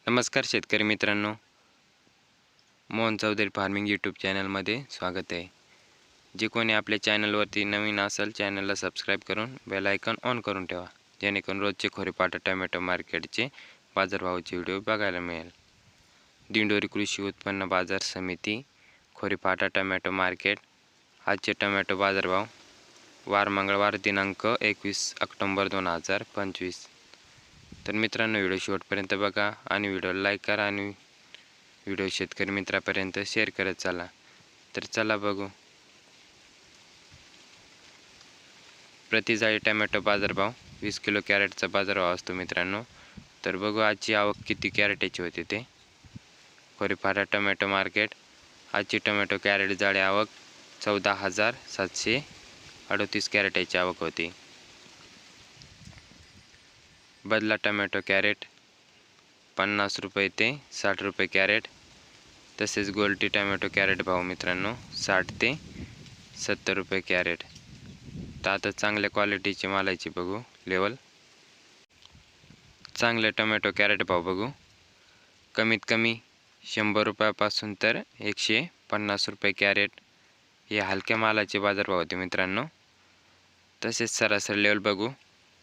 नमस्कार शेतकरी मित्रांनो, मोहन चौधरी फार्मिंग यूट्यूब चॅनलमध्ये स्वागत आहे. जे कोणी आपल्या चॅनलवरती नवीन असेल चॅनलला सबस्क्राईब करून बेल आयकॉन ऑन करून ठेवा, जेणेकरून रोजचे खोरेपाटा टोमॅटो मार्केटचे बाजारभावाचे व्हिडिओ बघायला मिळेल. दिंडोरी कृषी उत्पन्न बाजार समिती खोरेपाटा टोमॅटो मार्केट. आजचे टोमॅटो बाजारभाव वार मंगळवार दिनांक 21 ऑक्टोबर 2025. तर मित्रांनो, व्हिडिओ शेवटपर्यंत बघा आणि व्हिडिओला लाईक करा आणि व्हिडिओ शेतकरी मित्रापर्यंत शेअर करत चला. तर चला बघू. प्रति जाळी टोमॅटो बाजारभाव 20 किलो कॅरेटचा बाजारभाव असतो मित्रांनो. तर बघू आजची आवक किती कॅरेटची होती ते. खोरेपाटा टोमॅटो मार्केट. आजची टोमॅटो कॅरेट जाळी आवक 14,738 कॅरेटची आवक होती. बदला टोमॅटो कॅरेट 50 रुपये ते 60 रुपये कॅरेट. तसेच गोल्टी टोमॅटो कॅरेट भाव मित्रांनो 60 ते 70 रुपये कॅरेट. तर आता चांगल्या क्वालिटीची मालाची बघू लेवल. चांगले टोमॅटो कॅरेट भाव बघू. कमीत कमी 100 रुपयापासून तर 150 रुपये कॅरेट हे हलक्या मालाचे बाजारभाव होते मित्रांनो. तसेच सरासरी लेवल बघू.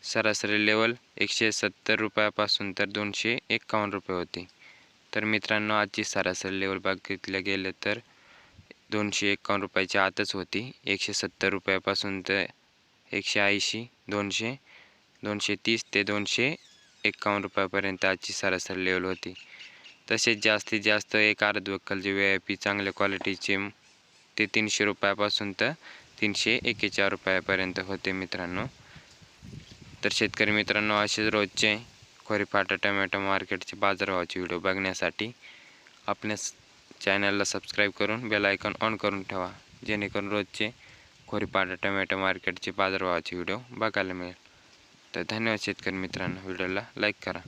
सरासरी लेवल 170 रुपयापासून तर 251 रुपये होती. तर मित्रांनो, आजची सरासरी लेवल बघितलं गेलं तर 251 रुपयाच्या आतच होती. 170 रुपयापासून तर 180, 200, 230 ते 251 रुपयापर्यंत आजची सरासरी लेवल होती. तसेच जास्तीत जास्त एक अर्धवक्कलचे VIP चांगल्या क्वालिटीचे ते 300 रुपयापासून तर 341 रुपयापर्यंत होते मित्रांनो. तर शेतकरी मित्रांनो, असेच रोजचे खोरेपाटा टोमॅटो मार्केटचे बाजारभावाचे व्हिडिओ बघण्यासाठी आपल्या चॅनलला सबस्क्राईब करून बेल आयकॉन ऑन करून ठेवा, जेणेकरून रोजचे खोरेपाटा टोमॅटो मार्केटचे बाजारभावाचे व्हिडिओ बघायला मिळेल. तर धन्यवाद शेतकरी मित्रांनो. व्हिडिओला लाईक करा.